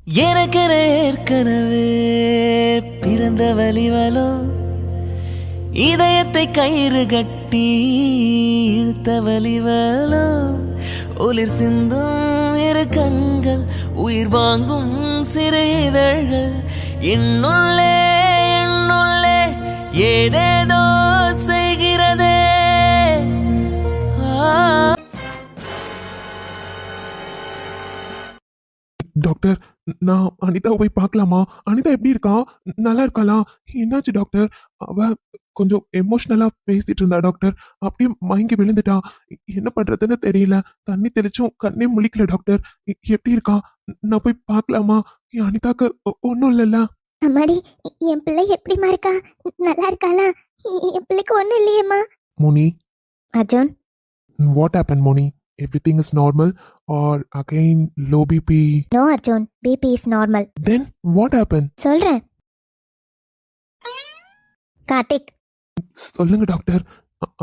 எனக்கென ஏற்கனவே பிறந்த வலிவலோ, இதயத்தை கயிறு கட்டி இழுத்த வலிவலோ, ஒளிர் சிந்தும் இரு கண்கள், உயிர் வாங்கும் சிறு இதழ்கள், என்னுள்ளே என்னுள்ளே ஏதேதோ செய்கிறதே. டாக்டர், நான் அனிதாவை போய் பார்க்கலாமா? அனிதா எப்படி இருக்கா? நல்லா இருக்காளா? என்னாச்சு டாக்டர்? அவ கொஞ்சம் எமோஷனலா பேசிட்டு இருந்தா டாக்டர். அப்படியே மயங்கி விழுந்துட்டா. என்ன பண்றதுன்னு தெரியல. தண்ணி தெளிச்சும் கண்ணே முழிக்கல டாக்டர். எப்படி இருக்கா? நான் போய் பார்க்கலாமா? என் அனிதாக்கு ஒன்றும் இல்லைல்ல? அம்மாடி, என் பிள்ளை எப்படிமா இருக்கா? நல்லா இருக்காளா? என் பிள்ளைக்கு ஒண்ணும் இல்லையேம்மா. Moni, Arjun, what happen Moni? Everything is normal or again low BP? No Arjun, BP is normal. Then what happened? சொல்றேன். கார்த்திக், சொல்லுங்க டாக்டர்.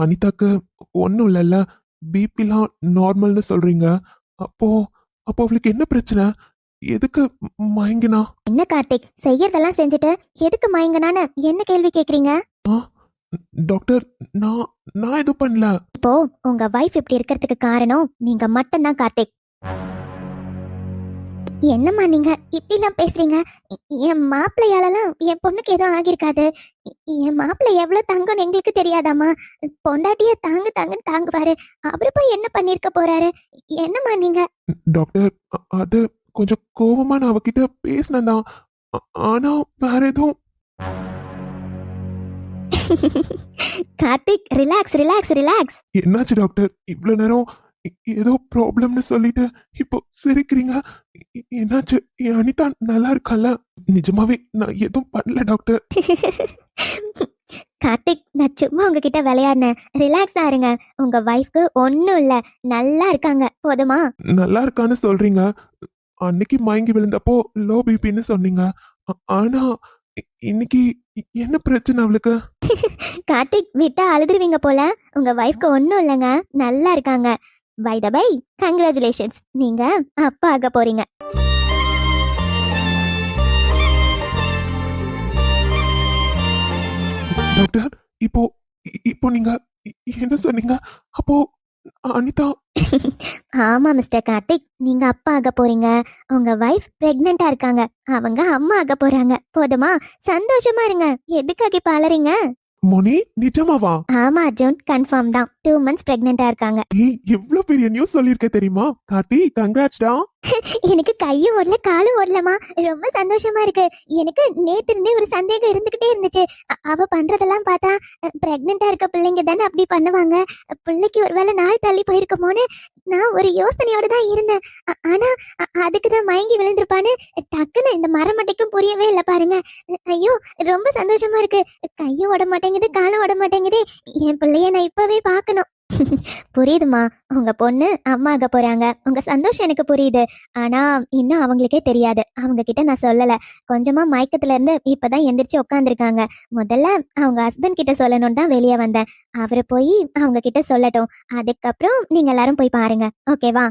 அனிதாக்கு ஒன்றும் இல்லைல்ல? பிபிலாம் நார்மல்னு சொல்றீங்க. அப்போ அப்போ அவளுக்கு என்ன பிரச்சனை? எதுக்கு மயங்கினா? என்ன கார்த்திக், செய்யறதெல்லாம் செஞ்சுட்டு எதுக்கு மயங்கனான்னு என்ன கேள்வி கேக்குறீங்க? டாக்டர், நான் நான் எதுவும் பண்ணல. இப்போ உங்க வைஃப் இப்படி இருக்கிறதுக்கு காரணம் நீங்க மட்டும்தான் கார்த்திக். என்னம்மா நீங்க இப்படிலாம் பேசுறீங்க? என் மாப்பிள்ளையாலலாம் என் பொண்ணுக்கு எதுவும் ஆகியிருக்காது. என் மாப்பிள்ளை எவ்வளவு தங்கன்னு எங்களுக்கு தெரியாதாம்மா? பொண்டாட்டிய தாங்கு தாங்குன்னு தாங்குவாரு. அவரு போய் என்ன பண்ணிருக்க போறாரு? என்னம்மா நீங்க? டாக்டர், அது கொஞ்சம் கோபமா நான் அவகிட்ட பேசினதான். ஆனா வேற எதுவும். Karthik, relax relax relax. என்னாச்சு டாக்டர்? இவ்வளவு நேரம் ஏதோ ப்ராப்ளம்னு சொல்லிட்டு இப்போ சிரிக்கிறீங்க. என்னாச்சு? என் அனிதா நல்லா இருக்கல்ல? நிஜமாவே நான் எதுவும் பண்ணல டாக்டர். கார்த்திக், நான் சும்மா உங்ககிட்ட விளையாடினேன். ரிலாக்ஸா இருங்க. உங்க வைஃப்க்கு ஒன்னும் இல்ல, நல்லா இருக்காங்க. போதுமா? நல்லா இருக்கான்னு சொல்றீங்க. அன்னைக்கு மயங்கி விழுந்தப்போ லோ பிபின்னு சொன்னீங்க. ஆனா இன்னைக்கு என்ன பிரச்சனை அவளுக்கு? கார்த்திக், விட்டா அழுதுருவீங்க போல. உங்க வைஃப்க்கு ஒன்னும் இல்லைங்க, நல்லா இருக்காங்க. பை த பை, கங்க்ராச்சுலேஷன்ஸ், நீங்க அப்பா ஆக போறீங்க. டாக்டர், இப்போ இப்போ நீங்க என்ன சொன்னீங்க? அப்போ அனிதா? ஆமா மிஸ்டர் கார்த்திக், நீங்க அப்பா ஆக போறீங்க. உங்க வைஃப் பிரெக்னெண்டா இருக்காங்க. அவங்க அம்மா ஆக போறாங்க. போதுமா? சந்தோஷமா இருங்க. எதுக்காக இப்ப அலறீங்க? மோனி, நிஜமாவா? ஆமா அர்ஜுன், கன்ஃபார்ம் தான். 2 months பிரெக்னெண்டா இருக்காங்க. ஏய், எவ்வளவு பெரிய நியூஸ் சொல்லிருக்க தெரியுமா? கார்த்தி, கங்க்ராட்ஸ்டா. எனக்கு கையும் ஓடல காலும் ஓடலமா. ரொம்ப சந்தோஷமா இருக்கு. எனக்கு நேத்து இருந்தே ஒரு சந்தேகம் இருந்துகிட்டே இருந்துச்சு. அவ பண்றதெல்லாம் பார்த்தா பிரெக்னெண்டா இருக்க பிள்ளைங்க தானே அப்படி பண்ணுவாங்க. பிள்ளைக்கு ஒருவேளை நாள் தள்ளி போயிருக்குமோன்னு நான் ஒரு யோசனையோட தான் இருந்தேன். ஆனா அதுக்குதான் மயங்கி விழுந்திருப்பான்னு டக்குன்னு இந்த மரமட்டைக்கும் புரியவே இல்லை பாருங்க. ஐயோ, ரொம்ப சந்தோஷமா இருக்கு. கையும் ஓட மாட்டேங்குது, காலும் ஓட மாட்டேங்குது. என் பிள்ளைய நான் இப்பவே பார்க்கணும். புரியுதுமா, உங்க பொண்ணு அம்மா ஆக போறாங்க. உங்க சந்தோஷம் எனக்கு புரியுது. ஆனா இன்னும் அவங்களுக்கே தெரியாது. அவங்க கிட்ட நான் சொல்லல. கொஞ்சமா மயக்கத்துல இருந்து இப்பதான் எந்திரிச்சு உட்காந்துருக்காங்க. முதல்ல அவங்க ஹஸ்பண்ட் கிட்ட சொல்லணும்னு தான் வெளியே வந்தேன். அவரு போய் அவங்க கிட்ட சொல்லட்டும். அதுக்கப்புறம் நீங்க எல்லாரும் போய் பாருங்க. ஓகேவா?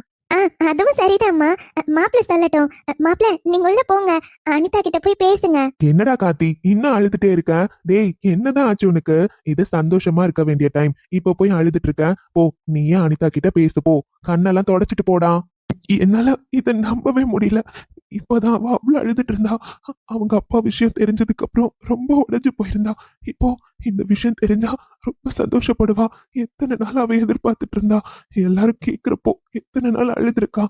அதுவும் சரிதாம்மா. மாப்பிள்ள சொல்லட்டும். மாப்பிள்ள, நீங்க உள்ள போங்க. அனிதா கிட்ட போய் பேசுங்க. என்னடா கார்த்தி, இன்னும் அழுதுட்டே இருக்க? டேய், என்னதான் ஆச்சு உனக்கு? இது சந்தோஷமா இருக்க வேண்டிய டைம். இப்போ போய் அழுதுட்டு இருக்க? போ, நீயே அனிதா கிட்ட பேசு போ. கண்ணெல்லாம் தொடச்சிட்டு போடா. என்னால இதை நம்பவே முடியல. இப்போதான் அவ அவ்வளவு அழுதுட்டு இருந்தா. அவங்க அப்பா விஷயம் தெரிஞ்சதுக்கு அப்புறம் ரொம்ப உடைஞ்சு போயிருந்தா. இப்போ இந்த விஷயம் தெரிஞ்சா ரொம்ப சந்தோஷப்படுவா. எத்தனை நாள் அவ எதிர்பார்த்துட்டு இருந்தா. எல்லாரும் கேக்குறப்போ எத்தனை நாள் அழுதுருக்கா.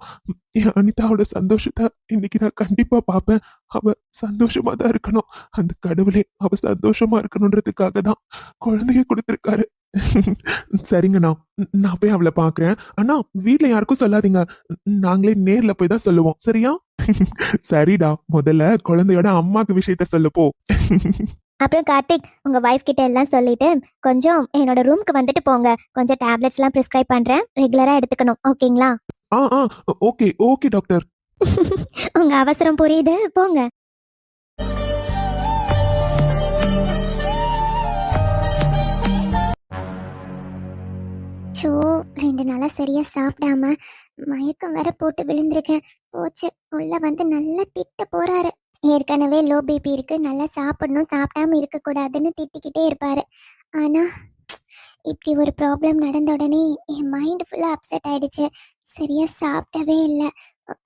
என் அனிதாவோட சந்தோஷத்தை இன்னைக்கு நான் கண்டிப்பா பார்ப்பேன். அவ சந்தோஷமா தான் இருக்கணும். அந்த கடவுளே அவ சந்தோஷமா இருக்கணும்ன்றதுக்காக தான் குழந்தைய கொடுத்திருக்காரு. சரிங்கண்ணா, நான் போய் அவளை பாக்குறேன். ஆனா வீட்ல யாருக்கும் சொல்லாதீங்க. நாங்களே நேர்ல போய் தான் சொல்லுவோம். சரியா? சரிடா, முதல்ல குழந்தையோட அம்மாக்கு விஷயத்த சொல்லு போ. அப்புறம் கார்த்திக், உங்க வைஃப் கிட்ட எல்லாம் சொல்லிட்டு கொஞ்சம் என்னோட ரூமுக்கு வந்துட்டு போங்க. கொஞ்சம் டேப்லெட்ஸ் எல்லாம் பிரிஸ்கிரைப் பண்றேன். ரெகுலரா எடுத்துக்கணும். ஓகேங்களா? Okay okay doctor. உங்க அவசரம் புரியுது, போங்க. ஷோ, 2 நாளா சரியா சாப்பிடாம மயக்கம் வேற போட்டு விழுந்திருக்கேன். போச்சு, உள்ள வந்து நல்லா திட்ட போறாரு. ஏற்கனவே லோ பிபி இருக்கு, நல்லா சாப்பிடணும், சாப்பிடாம இருக்க கூடாதுன்னு திட்டிக்கிட்டே இருப்பாரு. ஆனா இப்படி ஒரு ப்ராப்ளம் நடந்த உடனே என் மைண்ட் ஃபுல்லா அப்செட் ஆயிடுச்சு. சரியா சாப்பிடவே இல்லை.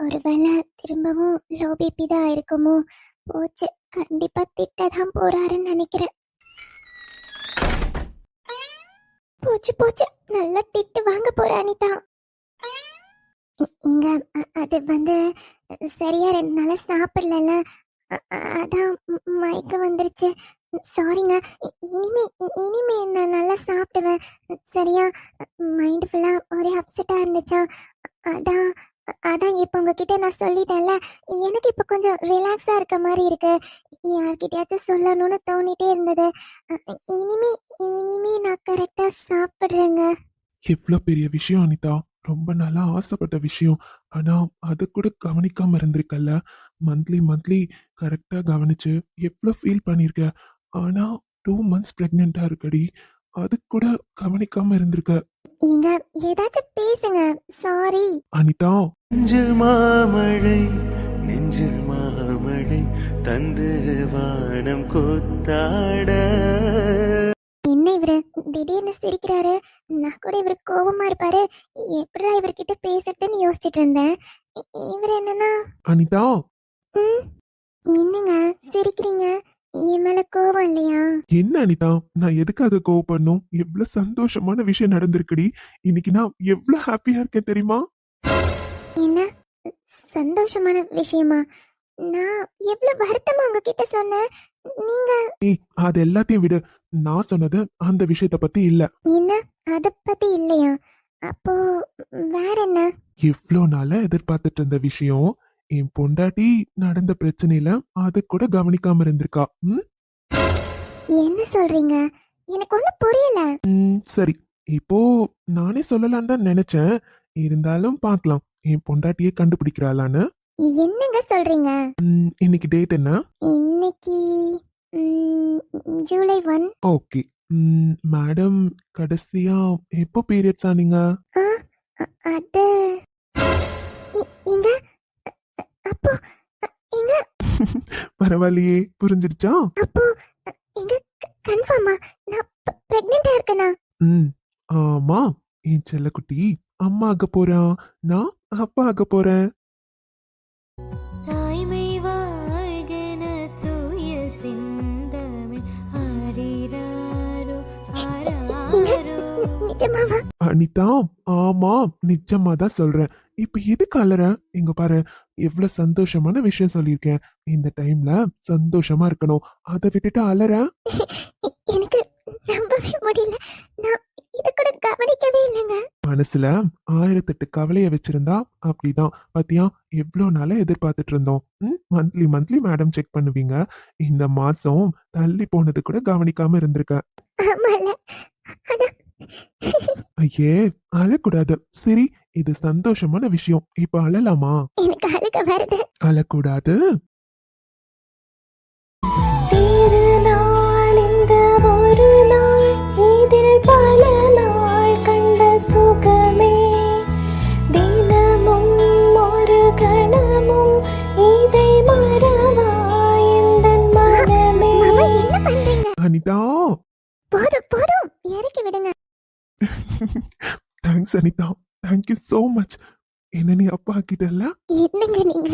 ஒருவேளை திரும்பவும் லோ பிபி தான் இருக்குமோ? போச்சு, கண்டிப்பா திட்ட தான் போறாருன்னு நினைக்கிறேன். போச்சு போச்சு, நல்லா திட்டு வாங்க போற அனிதா. இங்க அது வந்து சரியா 2 நாளா சாப்பிடல, அதான் மயக்கம் வந்துருச்சு. சாரிங்க. இனிமே நான் நல்லா சாப்பிடுவேன். சரியா, மைண்ட் ஃபுல்லா ஒரே அப்செட்டா இருந்துச்சா, அதான் அதான் இப்போ உங்ககிட்ட நான் சொல்லிட்டேன்ல, எனக்கு இப்போ கொஞ்சம் ரிலாக்ஸா இருக்க மாதிரி இருக்கு. யார்கிட்டயாச்சும் சொல்லணும்னு தோணிட்டே இருந்தது. இனிமே இனிமே நான் கரெக்டா சாப்பிடுறேங்க. எவ்வளோ பெரிய விஷயம் அனிதா. ரொம்ப நாளா ஆசைப்பட்ட விஷயம். ஆனா அது கூட கவனிக்காம இருந்திருக்கல்ல. மந்த்லி மந்த்லி கரெக்டா கவனிச்சு எவ்வளோ ஃபீல் பண்ணிருக்க. ஆனா 2 மந்த்ஸ் பிரெக்னெண்டா இருக்கடி. அது கூட கவனிக்காம இருந்திருக்க. இங்க ஏதாச்சும் பேசுங்க. சாரி. அனிதா, நெஞ்சில் மாமழை நெஞ்சில் மாமழை தந்து வானம் கொத்தாட. என்ன இவரு திடீர்னு சிரிக்கிறாரு? நான் கூட இவரு கோபமா இருப்பாரு, எப்படிடா இவர்கிட்ட பேசுறதுன்னு யோசிச்சுட்டு இருந்தேன். இவர் என்னன்னா, அனிதா, ம், என்னங்க சிரிக்கிறீங்க? என் மேல கோபம் இல்லையா? என்ன அனிதா, நான் எதுக்காக கோவப்படணும்? எவ்வளவு சந்தோஷமான விஷயம் நடந்திருக்குடி. இன்னைக்கு நான் எவ்வளவு ஹாப்பியா இருக்கேன் தெரியுமா? என்ன சந்தோஷமான விஷயமா? நான் எவ்வளவு வருத்தமா உங்ககிட்ட சொன்னேன். நீங்க ஏய், அது எல்லாத்தையும் விடு. நான் சொன்னது அந்த விஷயத்த பத்தி இல்ல. என்ன அத பத்தி இல்லையா? அப்போ வேற என்ன? இவ்ளோ நாளா எதிர்பார்த்துட்டு இருந்த விஷயம், என் பொண்டாட்டி நடந்த பிரச்சனையில அது கூட கவனிக்காம இருந்திருக்கா. ம் என்ன சொல்றீங்க? எனக்கு ஒண்ணும் புரியல. சரி, இப்போ நானே சொல்லலாம்னு தான் நினைச்சேன். இருந்தாலும் பார்க்கலாம், என் பொண்டாட்டியே கண்டுபிடிக்கிறாளான்னு. என்னங்க சொல்றீங்க? இன்னைக்கு டேட் என்ன? இன்னைக்கு ஜூலை 1. ஓகே. மேடம், கடைசியா எப்போ பீரியட்ஸ் ஆனீங்க? அது இங்க அப்போ இங்க பரவாயில்லையே, புரிஞ்சிருச்சா? அப்போ இங்க கன்ஃபார்மா நான் பிரெக்னெண்டா இருக்கேனா? ம் ஆமா, என் செல்லக்குட்டி அம்மா ஆக போறா. நான் அப்பா ஆக போறேன். தாய்மை வாழ்கென தூயில் சிந்தமிழ் ஆரிராரோ ஆராரோ. நிஜமாவா? அனிதா, ஆமா, நிஜமா தான் சொல்றேன். இப்ப எதுக்கு அலற? இங்க பாரு, எவ்வளவு சந்தோஷமான விஷயம் சொல்லியிருக்கேன். இந்த டைம்ல சந்தோஷமா இருக்கணும். அதை விட்டுட்டு அலற? எனக்கு நம்பவே முடியல. நான் இத கூட கவனிக்கவே இல்லைங்க. மனசுல 1008 கவலைய வச்சிருந்தா அப்படிதான். பாத்தியா, எவ்வளவு நாளா எதிர்பார்த்துட்டு இருந்தோம். மந்த்லி மந்த்லி மேடம் செக் பண்ணுவீங்க. இந்த மாசம் தள்ளி போனது கூட கவனிக்காம இருந்திருக்க. ஆமால. ஆனா ஐயே, அழக்கூடாது. சரி, இது சந்தோஷமான விஷயம். இப்ப அழலாமா? எனக்கு அழுக வருது. அழக்கூடாது. திருநாள் இந்த ஒரு நாள், இதில் பல நாள் கண்ட சுகமே, தினமும் ஒரு கணமும் இதை மறவாய் எந்தன் மனமே. என்ன பண்றீங்க? அனிதா, போதும் போதும், இறக்கி விடுங்க. Thanks Anita, thank you so much. என்ன நீ அப்பா ஆக்கிட்டல்ல? என்னங்க நீங்க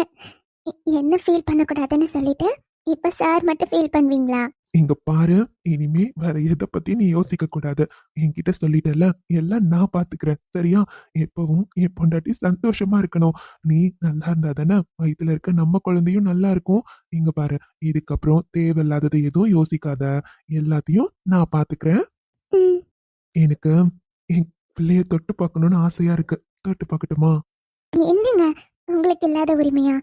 என்ன ஃபீல் பண்ணக்கூடாதுன்னு சொல்லிட்டு இப்ப சார் மட்டும் ஃபீல் பண்ணுவீங்களா? இங்க பாரு, இனிமே வேற எதை பத்தி நீ யோசிக்க கூடாது. என்கிட்ட சொல்லிட்டல, எல்லாம் நான் பாத்துக்கிறேன். சரியா? எப்பவும் என் பொண்டாட்டி சந்தோஷமா இருக்கணும். நீ நல்லா இருந்தா தானே வயித்துல இருக்க நம்ம குழந்தையும் நல்லா இருக்கும். இங்க பாரு, இதுக்கப்புறம் தேவையில்லாதது எதுவும் யோசிக்காத. எல்லாத்தையும் நான் பாத்துக்கிறேன். ம், எனக்கு என் பிள்ளைய தொட்டு பார்க்கணும்னு ஆசையா இருக்கு. தொட்டு பார்க்கட்டுமா? என்னங்க உங்களுக்கு இல்லாத உரிமையா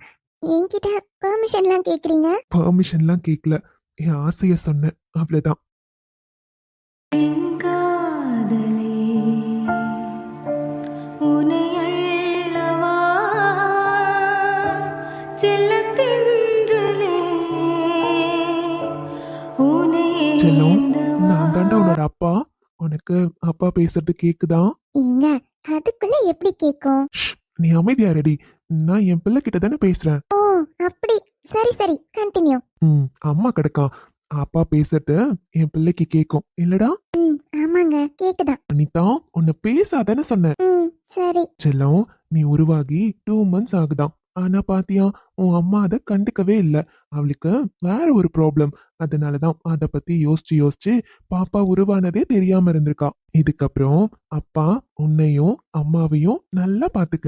என்கிட்ட பெர்மிஷன்லாம் கேக்குறீங்க? பெர்மிஷன்லாம் கேட்கல, என் ஆசைய சொன்னேன், அவ்வளவுதான். செல்லம், நான் தாண்டா உன்னோட அப்பா. உனக்கு அப்பா பேசுறது கேக்குதா? ஏங்க அதுக்குள்ள எப்படி கேக்கும்? ஷ், நீ அமைதியா ரெடி. நான் என் பிள்ளை கிட்ட தானே பேசுறேன். ஓ அப்படி, சரி சரி, கண்டினியூ. அம்மா கிடக்கா. அப்பா பேசுறது என் பிள்ளைக்கு கேக்கும் இல்லடா? ஆமாங்க, கேக்குதா? அனிதா, உன்னை பேசாதானே சொன்னேன். சரி. செல்லம், நீ உருவாகி 2 months ஆகுதாம். ஆனா பாத்தியா, உன் அம்மா அதை கண்டுக்கவே இல்ல. அவளுக்கு வேற ஒரு ப்ராப்ளம். அதனாலதான் அத பத்தி யோசிச்சு யோசிச்சு பாப்பா உருவானதே தெரியாம இருந்திருக்கா. இதுக்கப்புறம் அப்பா உன்னையும் அம்மாவையும் நல்லா பாத்துக்க.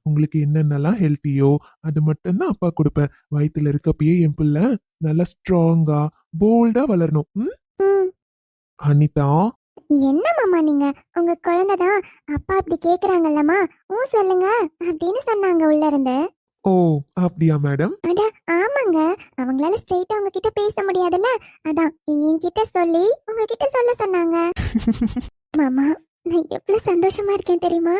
உங்களுக்கு என்னென்னலாம் ஹெல்த்தியோ அது மட்டும்தான் அப்பா கொடுப்பேன். வயித்துல இருக்கப்பயே என் பிள்ளை நல்லா ஸ்ட்ராங்கா போல்டா வளரணும். ம். அனிதா, என்ன மாமா நீங்க, உங்க குழந்தை தான் அப்பா அப்படி கேக்குறாங்கல்லம்மா, சொல்லுங்க அப்படின்னு சொன்னாங்க உள்ள இருந்து. ஓ அப்படியா மேடம்? அட ஆமாங்க, அவங்களால ஸ்ட்ரெயிட்டா உங்ககிட்ட பேச முடியாதுல்ல, அதான் என்கிட்ட சொல்லி உங்ககிட்ட சொல்ல சொன்னாங்க. மாமா, நான் எவ்வளவு சந்தோஷமா இருக்கேன் தெரியுமா?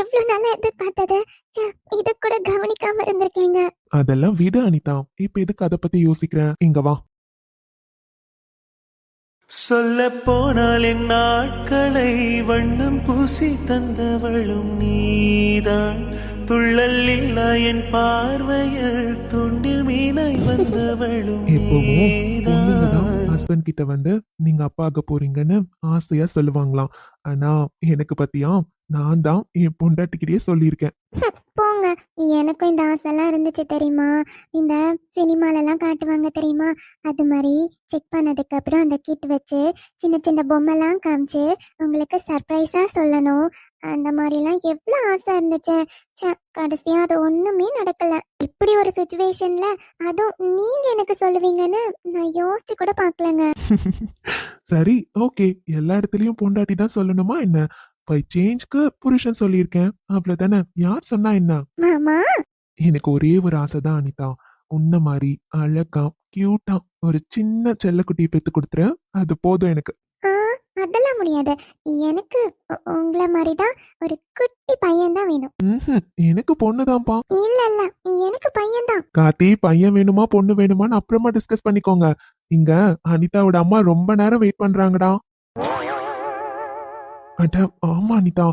எவ்வளவு நாளா எதிர்பார்த்தது. ச்சே, இத கூட கவனிக்காம இருந்திருக்கீங்க. அதெல்லாம் விடு அனிதா. இப்ப எதுக்கு அதை பத்தி யோசிக்கிறேன்? இங்க வா. சொல்ல போனால் என் நாட்களை வண்ணம் பூசி தந்தவளும் நீதான். துள்ளல் இல்லா என் பார்வையில் துண்டில் மீனாய் வந்தவளும் எப்பவும் பொண்ணுங்க தான் நீதான். ஹஸ்பண்ட் கிட்ட வந்து நீங்க அப்பா ஆக போறீங்கன்னு ஆசையா சொல்லுவாங்களாம். ஆனா எனக்கு பத்தியா, நான் தான் என் பொண்டாட்டிக்கிட்டே சொல்லியிருக்கேன். போங்க, எனக்கும் இந்த ஆசைலாம் இருந்துச்சு தெரியுமா? இந்த சினிமாலெல்லாம் காட்டுவாங்க தெரியுமா? அது மாதிரி செக் பண்ணதுக்கு அப்புறம் அந்த கிட் வச்சு சின்ன சின்ன பொம்மைலாம் காமிச்சு உங்களுக்கு சர்ப்ரைஸா சொல்லணும். அந்த மாதிரிலாம் எவ்வளோ ஆசை இருந்துச்சு. ச்சே, கடைசியா அது ஒண்ணுமே நடக்கல. இப்படி ஒரு சுச்சுவேஷன்ல அதுவும் நீங்க எனக்கு சொல்லுவீங்கன்னு நான் யோசிச்சு கூட பார்க்கலங்க. சரி, ஓகே. எல்லா இடத்துலயும் பொண்டாட்டி தான் சொல்லணுமா என்ன? பை சேஞ்ச்க்கு புருஷன் சொல்லியிருக்கேன், அவ்வளவுதானே. யார் சொன்னா என்ன? மாமா. எனக்கு ஒரே ஒரு ஆசை தான் அனிதா. உன்ன மாதிரி அழகா கியூட்டா ஒரு சின்ன செல்லக்குட்டியை பெத்து கொடுத்துரு. அது போதும் எனக்கு. ஆ, அதெல்லாம் முடியாது. எனக்கு உங்களை மாதிரி தான் ஒரு குட்டி பையன் தான் வேணும். எனக்கு பொண்ணுதான்ப்பா. இல்ல இல்ல, எனக்கு பையன் தான். கார்த்தி, பையன் வேணுமா பொண்ணு வேணுமான்னு அப்புறமா டிஸ்கஸ் பண்ணிக்கோங்க. இங்க அனிதாவோட அம்மா ரொம்ப நேரம் வெயிட் பண்றாங்கடா. அட ஆமா அனிதா,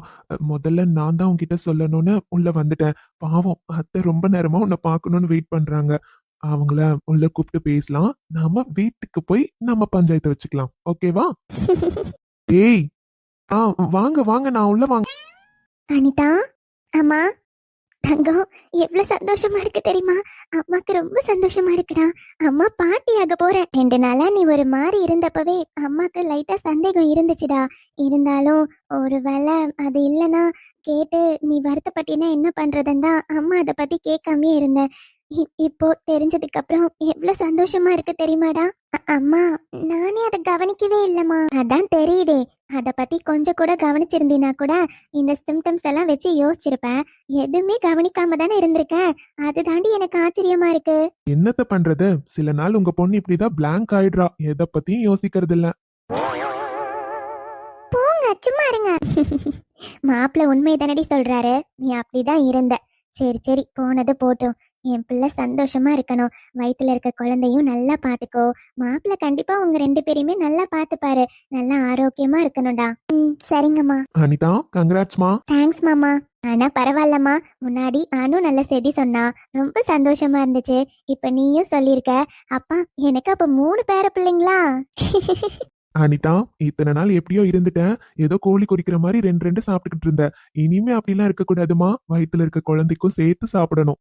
முதல்ல நான் தான் உன்கிட்ட சொல்லணும்னு உள்ள வந்துட்டேன். பாவம் அத்தை ரொம்ப நேரமா உன்னை பார்க்கணும்னு வெயிட் பண்றாங்க. அவங்கள உள்ள கூப்பிட்டு பேசலாம். நாம வீட்டுக்கு போய் நம்ம பஞ்சாயத்து வச்சுக்கலாம். ஓகேவா? ஏய், வாங்க வாங்க, நான் உள்ள வாங்க. அனிதா, அம்மா, தங்கம், எவ்வளவு சந்தோஷமா இருக்கு தெரியுமா? அம்மாக்கு ரொம்ப சந்தோஷமா இருக்குடா. அம்மா பாட்டியாக போறேன். 2 நாளா நீ ஒரு மாதிரி இருந்தப்பவே அம்மாக்கு லைட்டா சந்தேகம் இருந்துச்சுடா. இருந்தாலும் ஒரு வேளை அது இல்லைன்னா கேட்டு நீ வருத்தப்பட்டினா என்ன பண்றதுன்னு தான் அம்மா அதை பத்தி கேட்காமே இருந்தேன். இப்போ தெரிஞ்சதுக்கு அப்புறம் எவ்வளவு சந்தோஷமா இருக்கு தெரியுமாடா? அம்மா, நானே அதை கவனிக்கவே இல்லம்மா. அதான் தெரியுதே, அத பத்தி கொஞ்சம் கூட கவனிச்சிருந்தீனா கூட இந்த சிம்டம்ஸ் எல்லாம் வச்சு யோசிச்சிருப்பேன். எதுவுமே கவனிக்காம தானே இருந்திருக்கேன். அது தாண்டி எனக்கு ஆச்சரியமா இருக்கு. என்னத்த பண்றது, சில நாள் உங்க பொண்ணு இப்படிதான் பிளாங்க் ஆயிடுறா. எதை பத்தியும் யோசிக்கிறது இல்ல. போங்க, சும்மா இருங்க. மாப்பிள்ள உண்மை தானடி சொல்றாரு, நீ அப்படிதான் இருந்த. சரி சரி, போனது போட்டும். என் பிள்ளை சந்தோஷமா இருக்கணும். வயித்துல இருக்க குழந்தையும் நல்லா பாத்துக்கோ. மாப்பிள்ள கண்டிப்பா உங்க 2 பேரையுமே நல்லா பாத்துப்பாரு. நல்லா ஆரோக்கியமா இருக்கணும்டா. சரிங்கம்மா. அனிதா, கங்க்ராட்ஸ்மா. தேங்க்ஸ் மாமா. ஆனா பரவாயில்லம்மா, முன்னாடி நானும் நல்ல செய்தி சொன்னா ரொம்ப சந்தோஷமா இருந்துச்சு. இப்ப நீயும் சொல்லியிருக்க. அப்பா, எனக்கு அப்ப 3 பேர பிள்ளைங்களா? அனிதா, இத்தனை நாள் எப்படியோ இருந்துட்டேன். ஏதோ கோழி குறிக்கிற மாதிரி 2 சாப்பிட்டுக்கிட்டு இருந்த. இனிமே அப்படிலாம் இருக்க கூடாதுமா. வயித்துல இருக்க குழந்தைக்கும் சேர்த்து சாப்பிடணும்.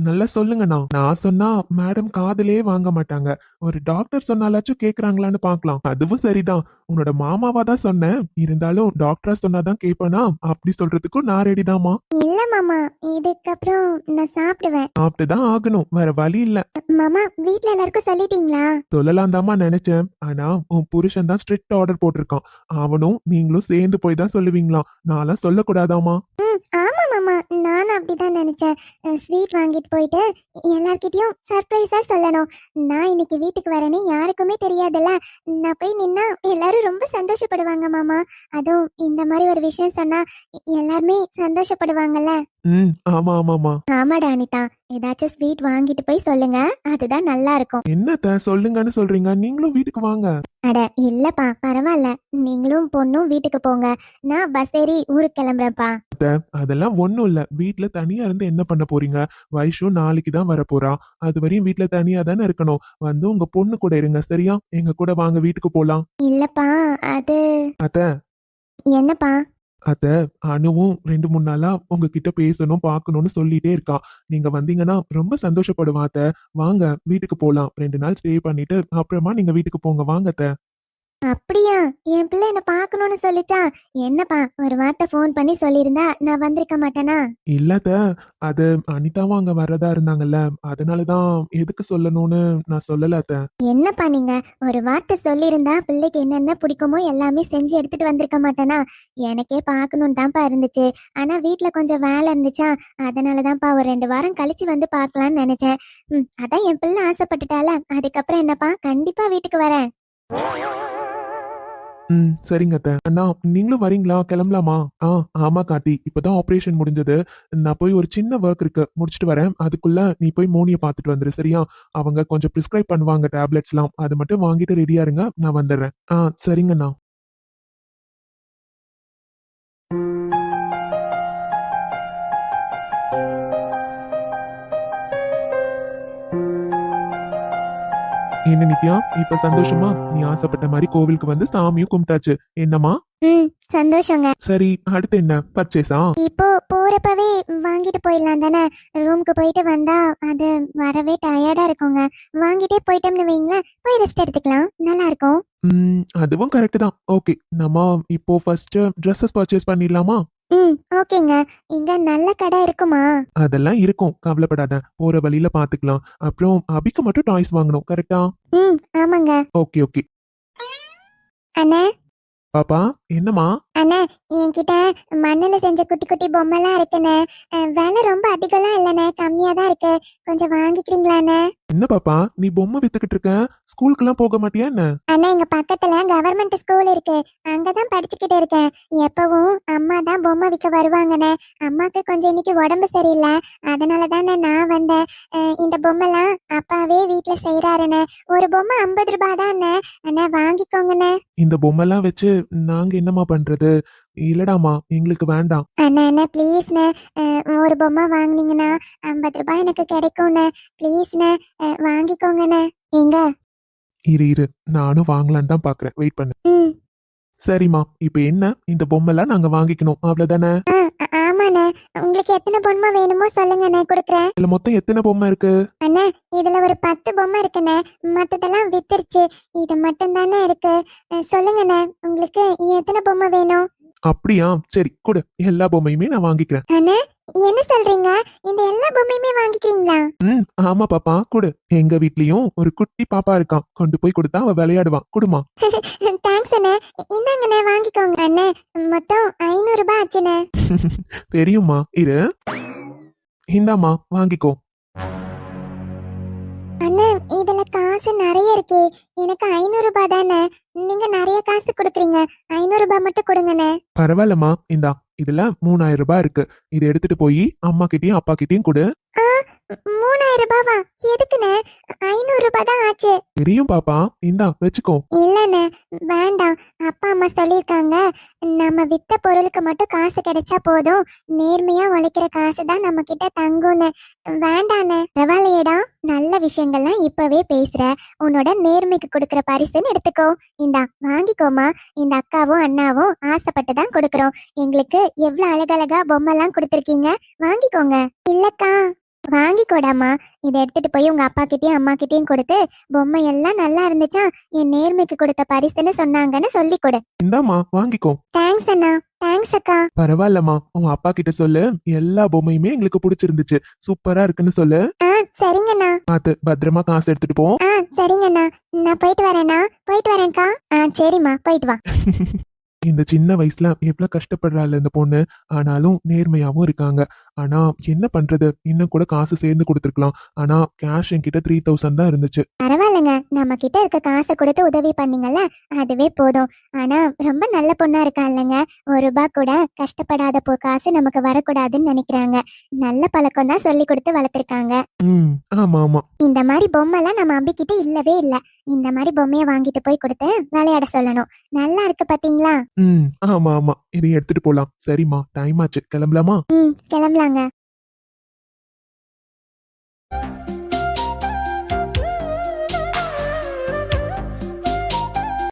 நல்லா சொல்லுங்கண்ணா. நான் சொன்னா மேடம் காதலே வாங்க மாட்டாங்க. ஒரு டாக்டர் சொன்னாலாச்சும் கேக்குறாங்களான்னு பாக்கலாம். அதுவும் சரிதான், உன்னோட மாமாவா தான் சொன்னேன். இருந்தாலும் டாக்டரா சொன்னாதான் கேட்பனா? அப்படி சொல்றதுக்கும் நான் ரெடிதாமா. இல்ல மாமா, இதுக்கப்புறம் நான் சாப்பிடுவேன். சாப்பிட்டுதான் ஆகணும், வேற வழி இல்ல. மாமா, வீட்ல எல்லாருக்கும் சொல்லிட்டீங்களா? சொல்லலாம் தாமா நினைச்சேன். ஆனா உன் புருஷன் தான் ஸ்ட்ரிக்ட் ஆர்டர் போட்டிருக்கான். அவனும் நீங்களும் சேர்ந்து போய் தான் சொல்லுவீங்களாம். நான்லாம் சொல்லக்கூடாதாமா? ஆமா மாமா, நானும் அப்படிதான் நினைச்சேன். ஸ்வீட் வாங்கிட்டு போயிட்டு எல்லார்கிட்டயும் சர்ப்ரைஸா சொல்லணும். நான் இன்னைக்கு வீட்டுக்கு வரேன்னு யாருக்குமே தெரியாதுல்ல. நான் போய் நின்னா எல்லாரும் ரொம்ப சந்தோஷப்படுவாங்க மாமா. அதுவும் இந்த மாதிரி ஒரு விஷயம் சொன்னா எல்லாருமே சந்தோஷப்படுவாங்கல்ல. ஆமா ஆமாமா. ஆமாடா அனிதா, ஏதாச்சும் ஸ்வீட் வாங்கிட்டு போய் சொல்லுங்க, அதுதான் நல்லா இருக்கும். என்னத்த சொல்லுங்கன்னு சொல்றீங்க, நீங்களும் வீட்டுக்கு வாங்க. அட இல்லப்பா, பரவாயில்ல. நீங்களும் பொண்ணும் வீட்டுக்கு போங்க. நான் பஸ் ஏறி ஊருக்கு கிளம்புறேன்ப்பா. அதெல்லாம் ஒண்ணும் இல்ல. இல்ல வீட்ல தனியா இருந்து என்ன பண்ண போறீங்க? வைஷு நாளைக்கு தான் வரப்போறா. அது வரையும் வீட்ல தனியா தானே இருக்கணும். வந்து உங்க பொண்ணு கூட இருங்க சரியா? எங்க கூட வாங்க வீட்டுக்கு போலாம். இல்லப்பா அது அத்த என்னப்பா? அத்த அனுவும் 2 3 நாளா உங்ககிட்ட பேசணும் பார்க்கணும்னு சொல்லிட்டே இருக்கா. நீங்க வந்தீங்கன்னா ரொம்ப சந்தோஷப்படுவா அத்த. வாங்க வீட்டுக்கு போலாம். 2 நாள் ஸ்டே பண்ணிட்டு அப்புறமா நீங்க வீட்டுக்கு போங்க வாங்க அத்த. அப்படியா? என் பிள்ளை என்ன பார்க்கணும்னு சொல்லிச்சா? என்னப்பா ஒரு வார்த்தை ஃபோன் பண்ணி சொல்லியிருந்தா நான் வந்திருக்க மாட்டேனா? இல்ல அத்த, அது அனிதாவும் அங்க வர்றதா இருந்தாங்கல்ல. அதனாலதான் எதுக்கு சொல்லணும்னு நான் சொல்லல அத்த. என்னப்பா நீங்க ஒரு வார்த்தை சொல்லியிருந்தா பிள்ளைக்கு என்னென்ன பிடிக்குமோ எல்லாமே செஞ்சு எடுத்துட்டு வந்திருக்க மாட்டேனா? எனக்கே பார்க்கணும்னு தான்ப்பா இருந்துச்சு. ஆனா வீட்ல கொஞ்சம் வேலை இருந்துச்சா, அதனால தான்ப்பா ஒரு 2 வாரம் கழிச்சு வந்து பார்க்கலான்னு நினைச்சேன். அதான் என் பிள்ளை ஆசைப்பட்டுட்டால, அதுக்கப்புறம் என்னப்பா கண்டிப்பா வீட்டுக்கு வரேன். சரிங்க அத்த. அண்ணா நீங்களும் வரீங்களா? கிளம்பலாமா? ஆமா கார்த்தி. இப்பதான் ஆபரேஷன் முடிஞ்சது. நான் போய் ஒரு சின்ன ஒர்க் இருக்கு. முடிச்சிட்டு வரேன். அதுக்குள்ள நீ போய் மோனிய பார்த்துட்டு வந்துரு சரியா? அவங்க கொஞ்சம் பிரிஸ்கிரைப் பண்ணுவாங்க டேப்லெட்ஸ்லாம். அது மட்டும் வாங்கிட்டு ரெடியா இருங்க. நான் வந்துடுறேன். சரிங்கண்ணா. என்ன நித்யா, இப்ப சந்தோஷமா? நீ ஆசைப்பட்ட மாதிரி கோவிலுக்கு வந்து சாமியும் கும்பிட்டாச்சு. என்னம்மா? சந்தோஷங்க. சரி, அடுத்து என்ன? பர்ச்சேஸா? இப்போ போறப்பவே வாங்கிட்டு போயிடலாம் தானே? ரூமுக்கு போயிட்டு வந்தா அது வரவே டயர்டா இருக்குங்க. வாங்கிட்டே போயிட்டோம்னு வைங்களேன், போய் ரெஸ்ட் எடுத்துக்கலாம். நல்லா இருக்கும். அதுவும் கரெக்ட் தான். ஓகே, நம்ம இப்போ ஃபர்ஸ்ட் ட்ரெஸ்ஸஸ் பர்ச்சேஸ் பண்ணிடலாமா? ஓகேங்க. இங்க நல்ல கடை இருக்குமா? அதெல்லாம் இருக்கும், கவலைப்படாத. போற வழியில பாத்துக்கலாம். அப்புறம் அபிக்கு மட்டும் டாய்ஸ் வாங்கணும், கரெக்டா? ஆமாங்க. Okay okay. அண்ணா பாப்பா, என்னம்மா? அண்ணா என்கிட்ட மண்ணுல செஞ்ச குட்டி குட்டி பொம்மைலாம் இருக்குண்ணே. விலை ரொம்ப அதிகம்லாம் இல்லைண்ணே, கம்மியா தான் இருக்கு. கொஞ்சம் வாங்கிக்கிறீங்களாண்ணே? என்ன பாப்பா, நீ பொம்மை வித்துக்கிட்டு இருக்க? ஸ்கூலுக்குலாம் போக மாட்டியா என்ன? அண்ணா எங்க பக்கத்துல கவர்மெண்ட் ஸ்கூல் இருக்கு, அங்கதான் படிச்சுக்கிட்டு இருக்கேன். எப்பவும் அம்மா தான் பொம்மை விற்க வருவாங்கண்ணே. அம்மாக்கு கொஞ்சம் இன்னைக்கு உடம்பு சரியில்லை, அதனால தானே நான் வந்தேன். இந்த பொம்மைலாம் அப்பாவே வீட்டுல செய்யறாருண்ணே. ஒரு பொம்மை 50 ரூபாய் தானே. அண்ணா வாங்கிக்கோங்கண்ணே. இந்த பொம்மைலாம் வச்சு நாங்க என்னம்மா பண்றது? இல்லடாமா, எங்களுக்கு வேண்டாம். அண்ணா அண்ணா ப்ளீஸ்ண்ணே, ஒரு பொம்மை வாங்குனீங்கன்னா 50 ரூபாய் எனக்கு கிடைக்கும்ண்ணே. ப்ளீஸ்ண்ணே, வாங்கிக்கோங்கண்ணே. எங்க? இரு நானும் வாங்கலான்னு தான் பாக்குறேன். வெயிட் பண்ணு. ம் சரிம்மா, இப்ப என்ன? இந்த பொம்மைலாம் நாங்க வாங்கிக்கணும், அவ்வளவுதானே? ஆமாண்ணே. உங்களுக்கு எத்தனை பொம்மை வேணுமோ சொல்லுங்கண்ணே, கொடுக்குறேன். இதுல மொத்தம் எத்தனை பொம்மை இருக்கு? அண்ணா இதுல ஒரு 10 பொம்மை இருக்குண்ணே. மத்ததெல்லாம் வித்துருச்சு, இது மட்டும் தானே இருக்கு. சொல்லுங்கண்ணே, உங்களுக்கு எத்தனை பொம்மை வேணும்? அப்படியா? சரி கொடு, எல்லா பொம்மையுமே நான் வாங்கிக்கிறேன். அண்ணா என்ன சொல்றீங்க? இந்த எல்லா பொம்மையுமே வாங்கிக்கிறீங்களா? ஆமா பாப்பா, கொடு. எங்க வீட்லயும் ஒரு குட்டி பாப்பா இருக்கான். கொண்டு போய் கொடுத்தா அவ விளையாடுவான். குடுமா. தேங்க்ஸ் அண்ணே. இந்தாங்கண்ணே வாங்கிக்கோங்க. அண்ணே மொத்தம் 500 ரூபாய் ஆச்சுண்ணே. தெரியுமா? இரு, இந்தாம்மா வாங்கிக்கோ. அண்ணே இதுல காசு நிறைய இருக்கே. எனக்கு 500 ரூபாய் தானே. நீங்க நிறைய காசு கொடுக்குறீங்க, 500 ரூபாய் மட்டும் கொடுங்கண்ணே. பரவாயில்லம்மா, இந்தா. இதுல 3000 ரூபாய் இருக்கு. இதை எடுத்துட்டு போய் அம்மா கிட்டயும் அப்பா கிட்டயும் கொடு. 3000 ரூபாவா? எதுக்குண்ணே? 500 ரூபாய் தான் ஆச்சு. தெரியும் பாப்பா, இந்தா வச்சுக்கோ. இல்லண்ணே வேண்டாம். அப்பா அம்மா சொல்லியிருக்காங்க, நம்ம வித்த பொருளுக்கு மட்டும் காசு கிடைச்சா போதும், நேர்மையா உழைக்கிற காசு தான் நம்ம கிட்ட தங்கும்னு. வேண்டாண்ணே. பரவாயில்லையேடா, நல்ல விஷயங்கள்லாம் இப்பவே பேசுற. உன்னோட நேர்மைக்கு கொடுக்கற பரிசுன்னு எடுத்துக்கோ. இந்தா வாங்கிக்கோமா. இந்த அக்காவும் அண்ணாவும் ஆசைப்பட்டு தான் கொடுக்கறோம். எங்களுக்கு எவ்வளவு அழகழகா பொம்மைலாம் கொடுத்துருக்கீங்க, வாங்கிக்கோங்க. இல்லக்கா வாங்கிக்கோடாமா. இதை எடுத்துட்டு போய் உங்க அப்பா கிட்டயும் அம்மா கிட்டயும் கொடுத்து, பொம்மை எல்லாம் நல்லா இருந்துச்சா, என் நேர்மைக்கு கொடுத்த பரிசுன்னு சொன்னாங்கன்னு சொல்லி கொடு. இந்தாம்மா வாங்கிக்கோ. தேங்க்ஸ் அண்ணா. தேங்க்ஸ் அக்கா. பரவாயில்லம்மா, உன் அப்பா கிட்ட சொல்லு, எல்லா பொம்மையுமே எங்களுக்கு பிடிச்சிருந்துச்சு, சூப்பரா இருக்குன்னு சொல்லு. சரிங்கண்ணா. பார்த்து பத்திரமா காசு எடுத்துட்டு போ. சரிங்கண்ணா. நான் போயிட்டு வரேண்ணா. போயிட்டு வரேன்க்கா. சரிம்மா போயிட்டு வா. இந்த சின்ன வயசுல எவ்வளவு கஷ்டப்படுறாள் இந்த பொண்ணு. ஆனாலும் நேர்மையாவும் இருக்காங்க. ஆனா என்ன பண்றது, இன்னும் கூட காசு சேர்ந்து கொடுத்துருக்கலாம். ஆனா கேஷ் என்கிட்ட 3000 தான் இருந்துச்சு. பரவாயில்ல பரவாயில்லைங்க, நம்ம கிட்ட இருக்க காசை கொடுத்து உதவி பண்ணீங்கல்ல, அதுவே போதும். ஆனா ரொம்ப நல்ல பொண்ணா இருக்கா இல்லைங்க, ஒரு ரூபாய் கூட கஷ்டப்படாத காசு நமக்கு வரக்கூடாதுன்னு நினைக்கிறாங்க. நல்ல பழக்கம் தான் சொல்லி கொடுத்து வளர்த்துருக்காங்க. ம், ஆமா ஆமா. இந்த மாதிரி பொம்மைலாம் நம்ம அம்பி கிட்ட இல்லவே இல்ல. இந்த மாதிரி பொம்மைய வாங்கிட்டு போய் கொடுத்து விளையாட சொல்லணும். நல்லா இருக்கு பாத்தீங்களா? ம், ஆமா ஆமா. இதை எடுத்துட்டு போலாம். சரிம்மா, டைம் ஆச்சு, கிளம்பலாமா? கிளம்பலாங்க.